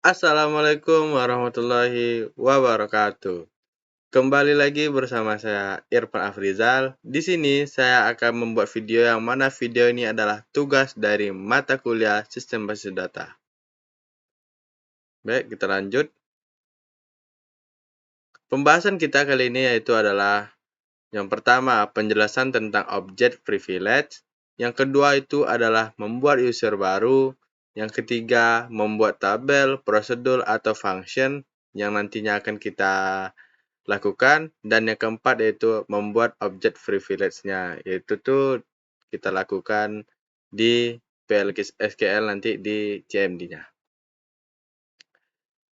Assalamualaikum warahmatullahi wabarakatuh. Kembali lagi bersama saya Irfan Afrizal. Di sini saya akan membuat video yang mana video ini adalah tugas dari mata kuliah Sistem Basis Data. Baik, kita lanjut. Pembahasan kita kali ini yaitu adalah yang pertama, penjelasan tentang object privilege. Yang kedua itu adalah membuat user baru. Yang ketiga, membuat tabel, prosedur, atau function yang nantinya akan kita lakukan. Dan yang keempat yaitu membuat object privilege-nya. Yaitu tuh kita lakukan di PLSQL nanti di CMD-nya.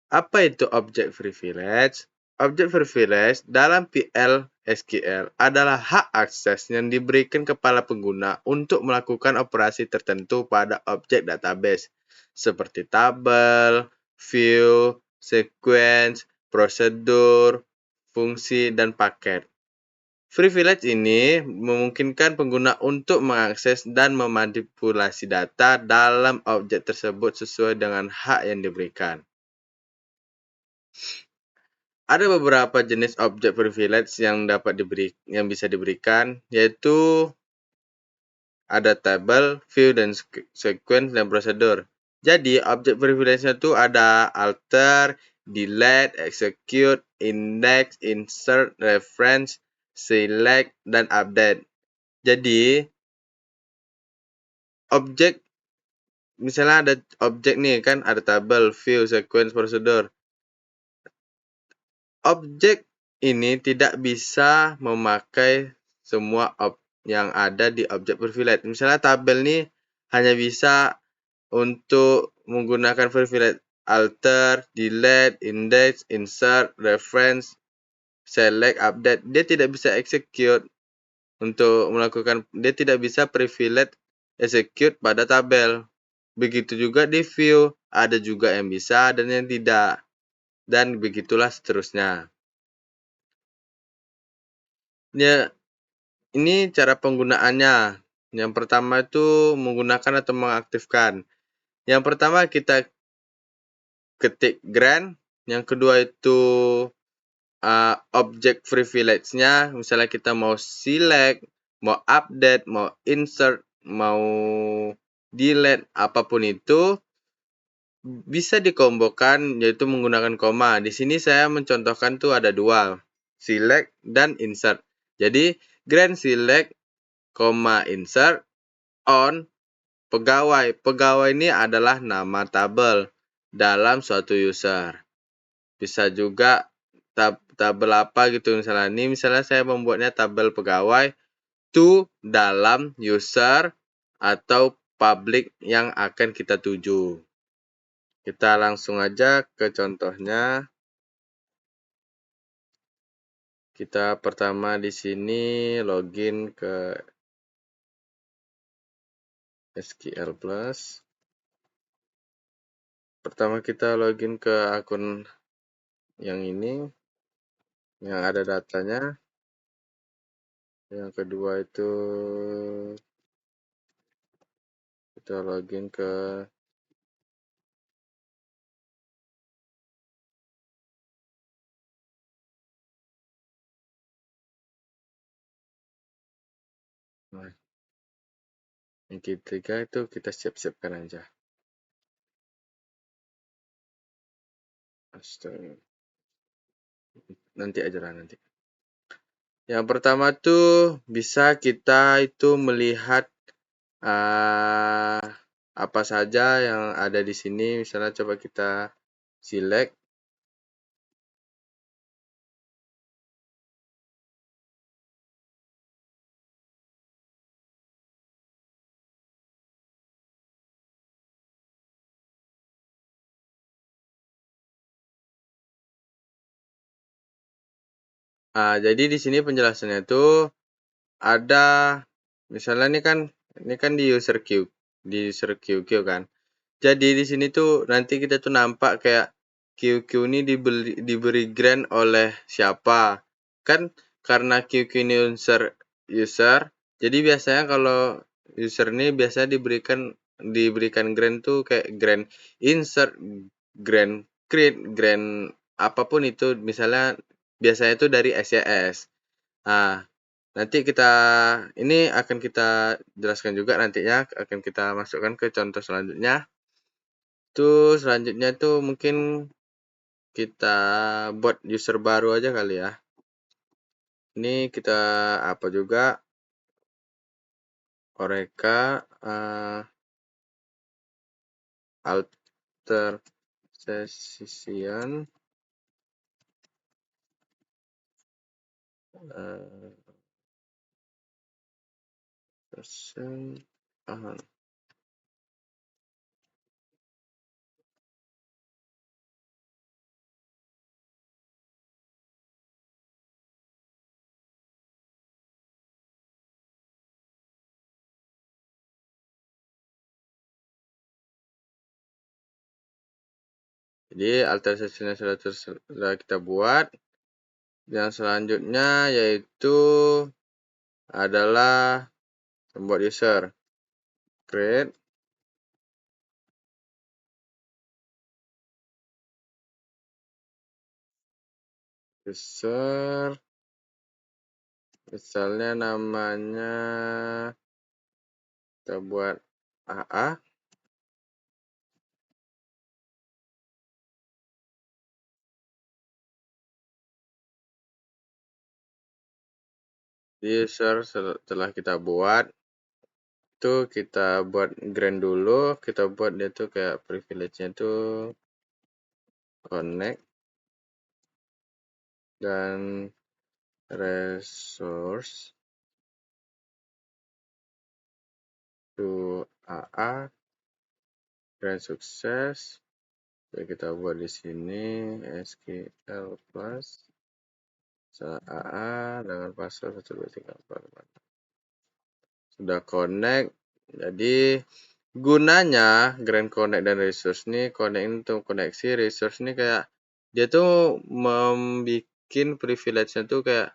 Apa itu object privilege? Object privilege dalam PLSQL adalah hak akses yang diberikan kepada pengguna untuk melakukan operasi tertentu pada objek database, seperti tabel, view, sequence, prosedur, fungsi, dan paket. Privilege ini memungkinkan pengguna untuk mengakses dan memanipulasi data dalam objek tersebut sesuai dengan hak yang diberikan. Ada beberapa jenis objek privilege yang bisa diberikan, yaitu ada tabel, view, dan sequence dan prosedur. Jadi, objek privilege-nya itu ada alter, delete, execute, index, insert, reference, select, dan update. Jadi, objek misalnya ada objek nih kan, ada tabel, view, sequence, prosedur. Objek ini tidak bisa memakai semua yang ada di objek privilege. Misalnya tabel ini hanya bisa untuk menggunakan privilege alter, delete, index, insert, reference, select, update. Dia tidak bisa execute dia tidak bisa privilege execute pada tabel. Begitu juga di view, ada juga yang bisa dan yang tidak. Dan begitulah seterusnya. Ya, ini cara penggunaannya. Yang pertama itu menggunakan atau mengaktifkan. Yang pertama kita ketik grant. Yang kedua itu object privilege-nya. Misalnya kita mau select, mau update, mau insert, mau delete, apapun itu bisa dikombokan yaitu menggunakan koma. Di sini saya mencontohkan tuh ada dua, select dan insert. Jadi grant select, insert on pegawai. Pegawai ini adalah nama tabel dalam suatu user. Bisa juga tabel apa gitu misalnya. Ini misalnya saya membuatnya tabel pegawai to dalam user atau public yang akan kita tuju. Kita langsung aja ke contohnya. Kita pertama di sini login ke SQL Plus. Pertama kita login ke akun yang ini, yang ada datanya. Yang kedua itu kita login ke yang ketiga itu kita siap-siapkan aja. Astaga. Nanti aja lah nanti. Yang pertama tuh bisa kita itu melihat apa saja yang ada di sini. Misalnya coba kita select. Jadi di sini penjelasannya itu ada misalnya ini kan di user QQ kan. Jadi di sini tuh nanti kita tuh nampak kayak QQ ini diberi grant oleh siapa. Kan karena QQ ini user, jadi biasanya kalau user ini biasanya diberikan grant tuh kayak grant insert, grand create, grand apapun itu, misalnya biasanya itu dari SYS. Nah, nanti ini akan kita jelaskan juga nantinya, akan kita masukkan ke contoh selanjutnya. Selanjutnya mungkin kita buat user baru aja kali ya. Ini kita apa juga, Oreka alter session session Jadi alter session sudah kita buat. Yang selanjutnya yaitu adalah membuat user. Create user, misalnya namanya kita buat AA. User setelah kita buat, itu kita buat grand dulu, kita buat dia tuh kayak privilege-nya tuh connect dan resource to AA grand sukses. Jadi kita buat di sini SQL plus AA dengan password 1234. Sudah connect. Jadi gunanya Grand Connect dan Resource nih, connect ini untuk koneksi, resource ini kayak dia tuh membuat privilege-nya tuh kayak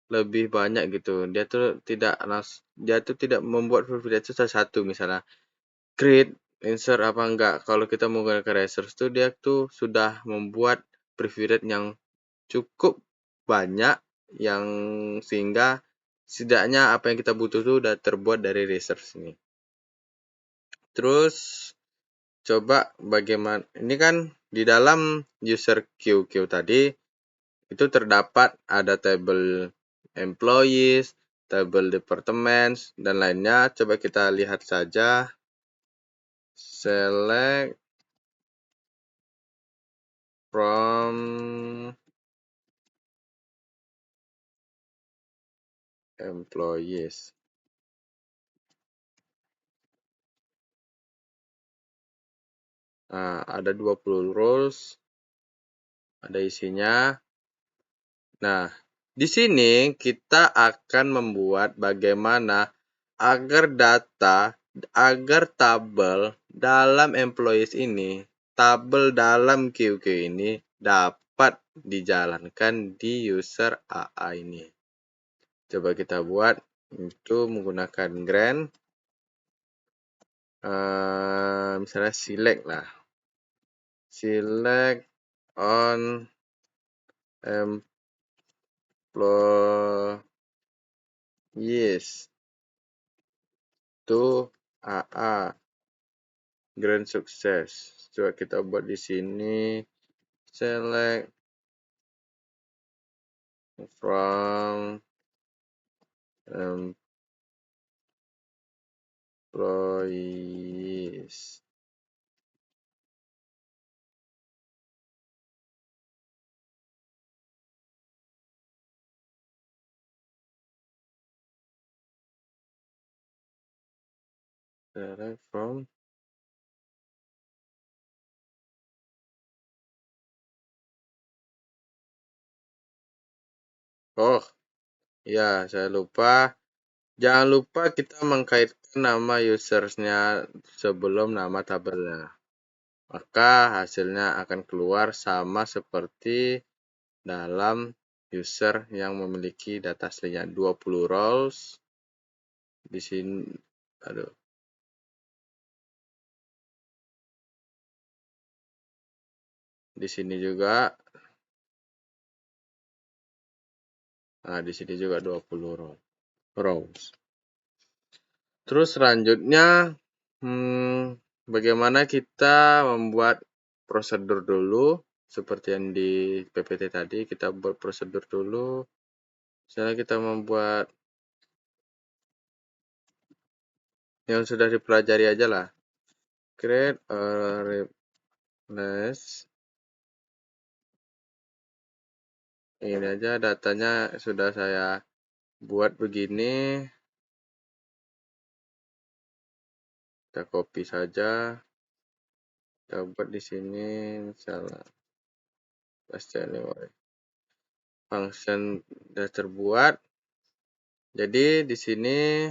lebih banyak gitu. Dia tuh tidak membuat privilege itu satu misalnya create, insert apa enggak. Kalau kita menggunakan resource tuh dia tuh sudah membuat privilege yang cukup banyak, yang sehingga setidaknya apa yang kita butuh tuh udah terbuat dari resource ini. Terus coba bagaimana, ini kan di dalam user QQ tadi itu terdapat ada table employees, table departments, dan lainnya. Coba kita lihat saja. Select from employees. Nah, ada 20 roles, ada isinya. Nah, di sini kita akan membuat bagaimana agar tabel dalam employees ini, tabel dalam QQ ini dapat dijalankan di user AA ini. Coba kita buat itu menggunakan grand. Misalnya select lah. Select on employees to AA grand sukses. Coba kita buat di sini select from employees. Select from ya, saya lupa. Jangan lupa kita mengkaitkan nama usersnya sebelum nama tabelnya. Maka hasilnya akan keluar sama seperti dalam user yang memiliki data aslinya 20 roles. Di sini, aduh. Di sini juga. Nah, di sini juga 20 rows. Terus selanjutnya, bagaimana kita membuat prosedur dulu, seperti yang di PPT tadi, kita buat prosedur dulu. Misalnya kita membuat yang sudah dipelajari aja lah. Create a replace. Ini aja datanya sudah saya buat begini. Kita copy saja. Kita buat di sini misalnya pasti anyway. Function sudah terbuat. Jadi di sini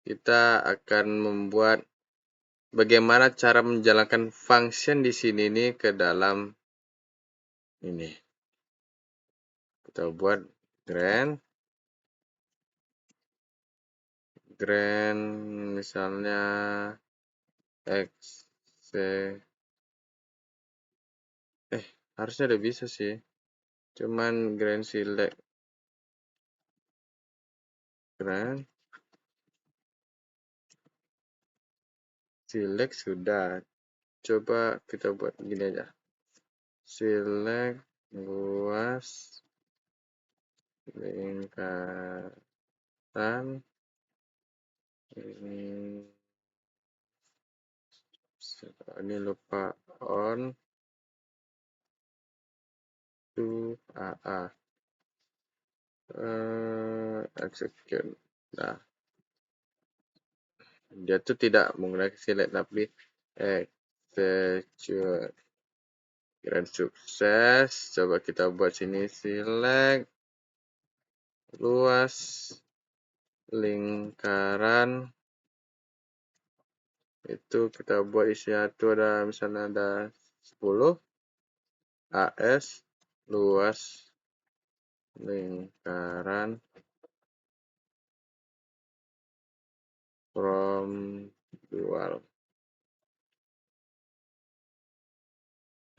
kita akan membuat bagaimana cara menjalankan function di sini nih ke dalam ini. Kita buat grand misalnya x harusnya udah bisa sih. Cuman grand select sudah. Coba kita buat gini aja. Select luas lingkaran ini lupa on to AA execute. Nah, dia tuh tidak menggunakan select tapi execute. Keren sukses. Coba kita buat sini select luas lingkaran. Itu kita buat isinya itu ada misalnya ada 10 AS luas lingkaran from dual.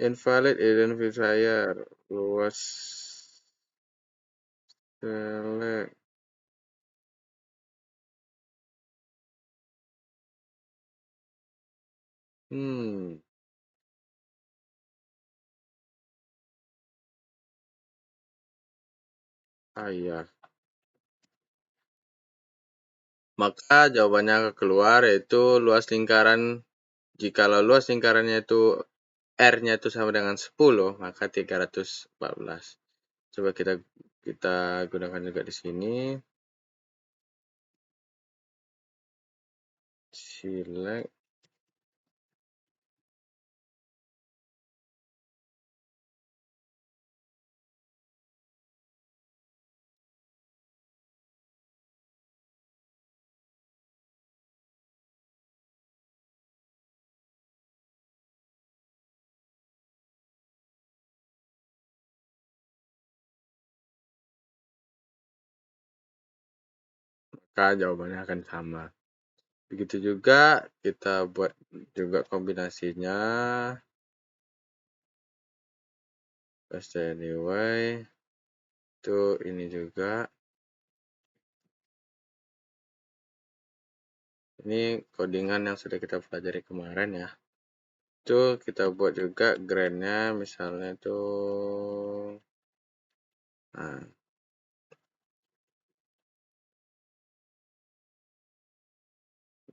Invalid identifier luas select iya. Maka jawabannya keluar yaitu luas lingkaran. Jikalau luas lingkarannya itu R-nya itu sama dengan 10, maka 314. Coba kita gunakan juga di sini. Select maka jawabannya akan sama. Begitu juga kita buat juga kombinasinya. Paste anyway. Itu ini juga. Ini codingan yang sudah kita pelajari kemarin ya. Itu kita buat juga grand-nya misalnya itu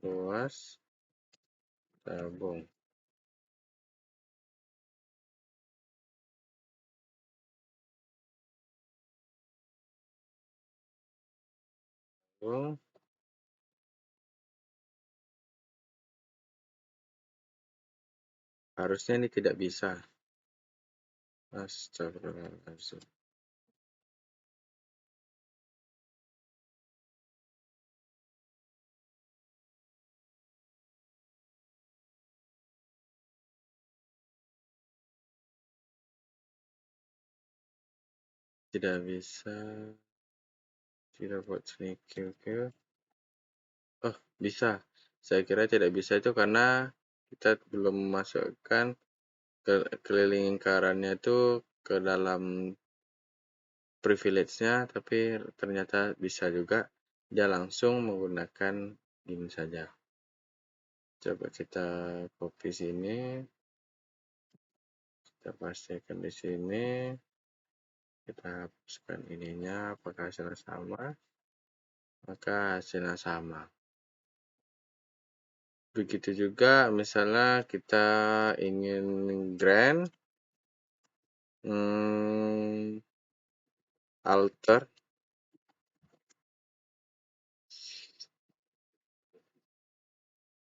luas tabung. Harusnya ini tidak bisa. Astagfirullahaladzim. Tidak bisa. Tidak buat sini kill. Oh, bisa. Saya kira tidak bisa itu karena kita belum memasukkan keliling lingkarannya itu ke dalam privilege-nya, tapi ternyata bisa juga dia langsung menggunakan ini saja. Coba kita copy sini, kita pastikan di sini, kita hapuskan ininya, apakah hasilnya sama, maka hasilnya sama. Begitu juga misalnya kita ingin grand, alter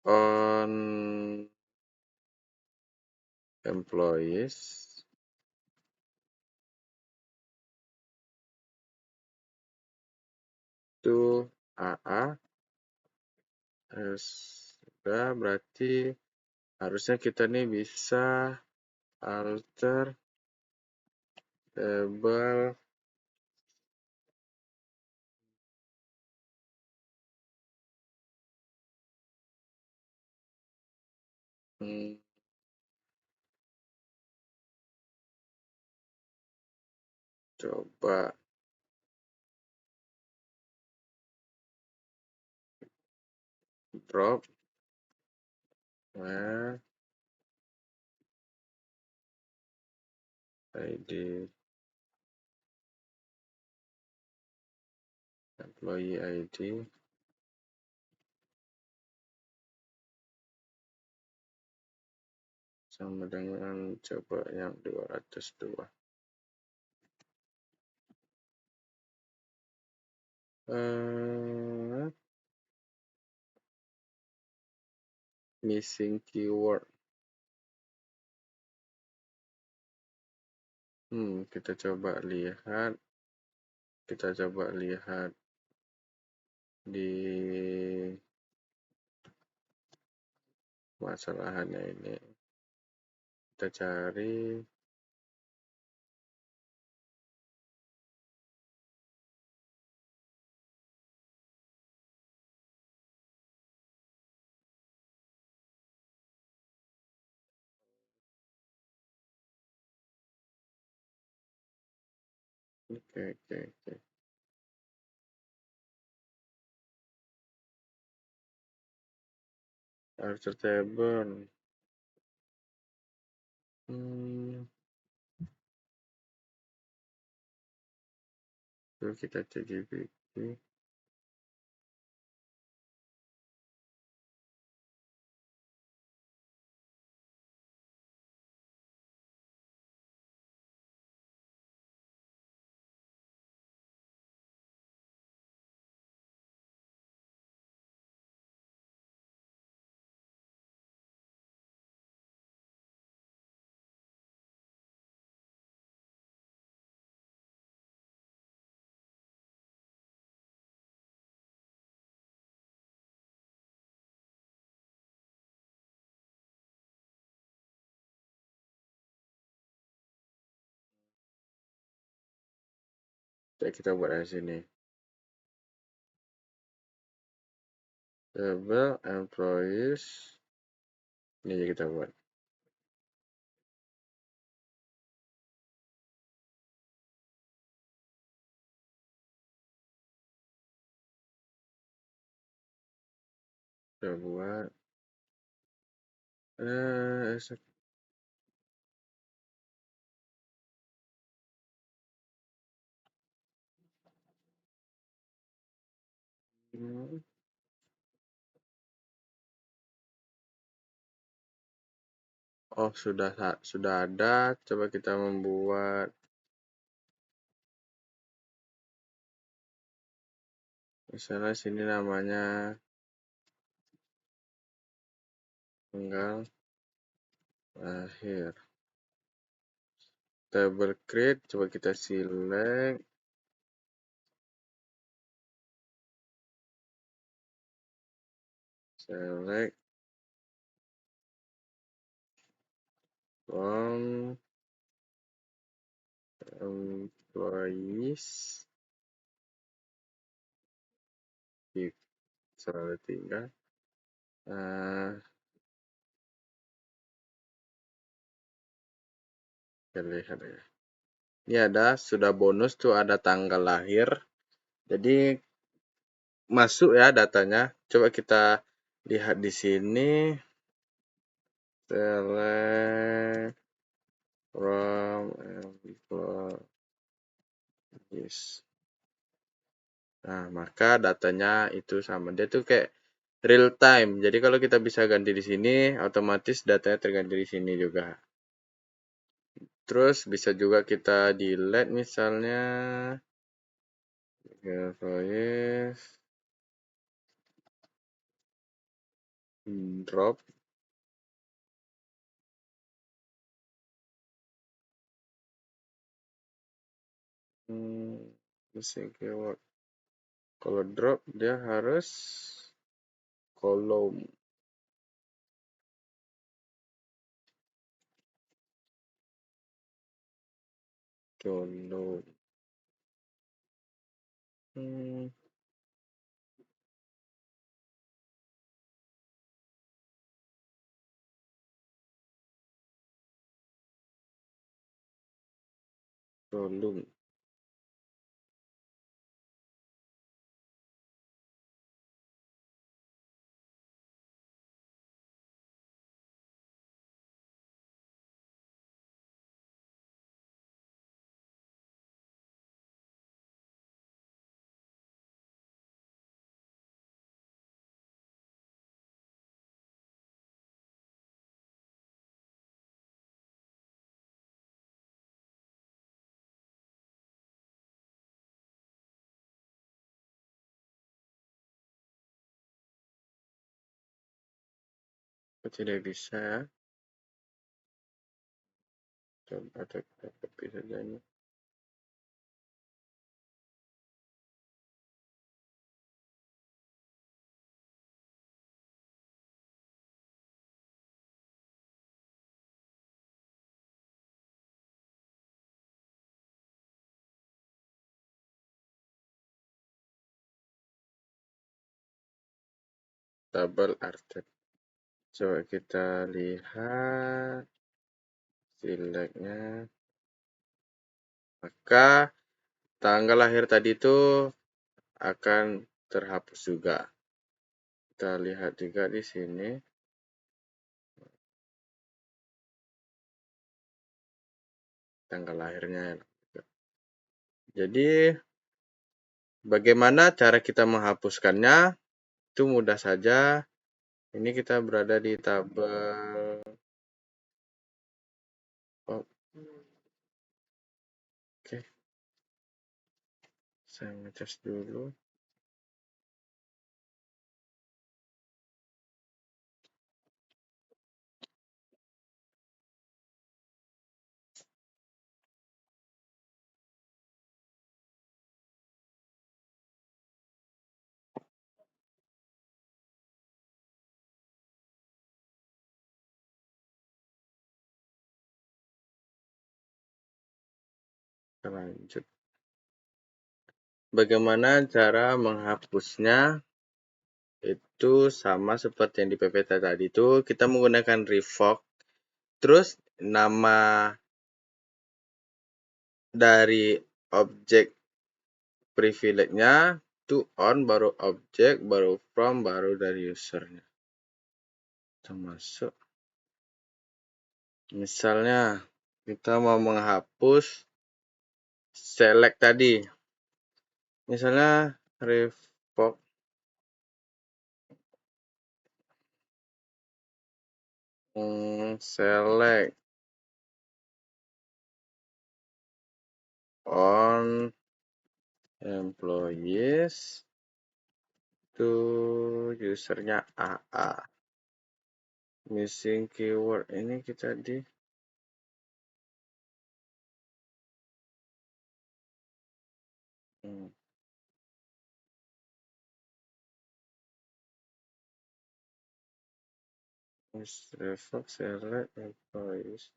on employees to AA. Sudah, berarti harusnya kita nih bisa alter table hmm, coba drop nah ID employee ID sama dengan coba yang 202. Missing keyword. Kita coba lihat di masalahannya ini. Kita cari oke. Alter table. Lalu kita cek GPT. Kita buat dari sini. Table employees. Ini aja kita buat. Kita buat. Eh, Oh, sudah ada. Coba kita membuat misalnya sini namanya tanggal lahir. Table create, coba kita select from employees. Selalu tinggal. Kita lihat ya. Ini ada sudah bonus tuh ada tanggal lahir. Jadi masuk ya datanya. Coba kita lihat di sini. Select from employees. Nah, maka datanya itu sama. Dia tuh kayak real time. Jadi kalau kita bisa ganti di sini, otomatis datanya terganti di sini juga. Terus bisa juga kita delete misalnya employees drop missing keyword. Kalau drop dia harus kolom. Kolom. Kolom. Kok tidak bisa ya? Coba kita copy saja ini. Double artet. Coba kita lihat selectnya. Maka tanggal lahir tadi itu akan terhapus juga. Kita lihat juga di sini. Tanggal lahirnya. Jadi bagaimana cara kita menghapuskannya? Itu mudah saja. Ini kita berada di tabel. Oh, oke. Saya ngecas dulu. Kita lanjut. Bagaimana cara menghapusnya? Itu sama seperti yang di PPT tadi itu. Kita menggunakan revoke. Terus nama dari objek privilege-nya to on, baru objek, baru from, baru dari usernya. Termasuk. Misalnya kita mau menghapus select tadi. Misalnya revoke select on employees to usernya AA. Missing keyword ini kita di revoke select employees.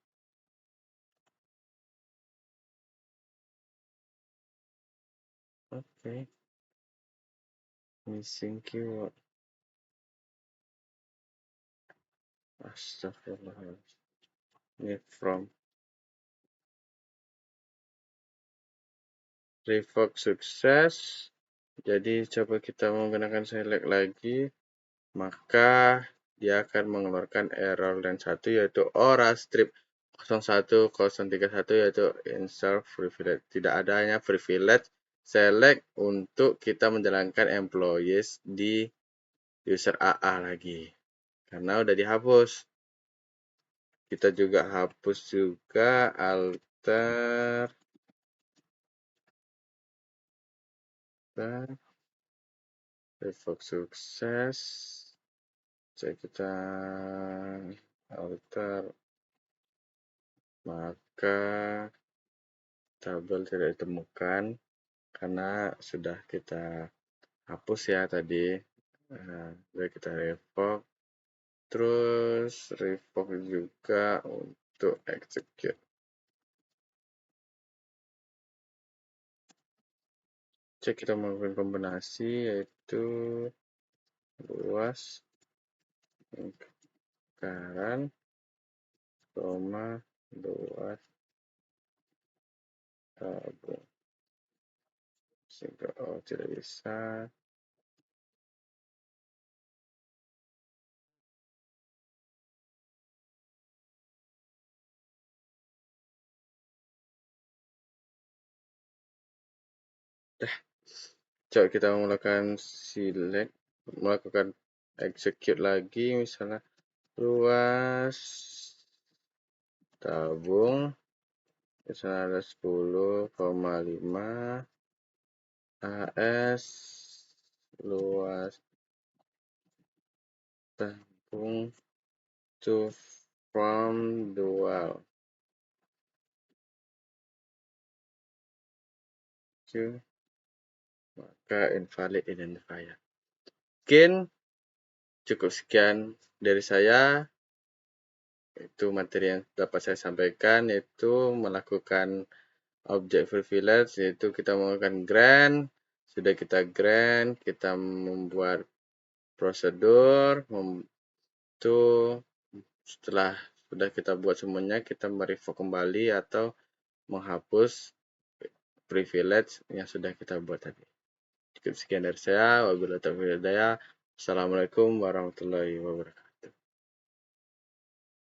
Okay. Missing keyword. Astagfirullahaladzim. Ini from. revoke sukses. Jadi coba kita menggunakan select lagi, maka dia akan mengeluarkan error dan satu yaitu ORA strip 01031 yaitu insert privilege. Tidak adanya privilege select untuk kita menjalankan employees di user AA lagi. Karena udah dihapus. Kita juga hapus juga alter revoke sukses. Jadi kita alter, maka tabel tidak ditemukan karena sudah kita hapus ya tadi. Jadi kita revoke, terus revoke juga untuk execute. Cek kita melakukan kombinasi yaitu luas lingkaran koma luas tabung. Sehingga tidak bisa. Coba kita melakukan execute lagi, misalnya luas tabung misalnya ada 10,5 AS luas tabung to from dual Q, maka invalid identifier. Mungkin cukup sekian dari saya. Itu materi yang dapat saya sampaikan, yaitu melakukan object privilege, yaitu kita melakukan grant. Sudah kita grant, kita membuat prosedur. Itu setelah sudah kita buat semuanya, kita merevoke kembali atau menghapus privilege yang sudah kita buat tadi. Cukup sekian dari saya. Wabillahi taufiq wal hidayah. Assalamualaikum warahmatullahi wabarakatuh.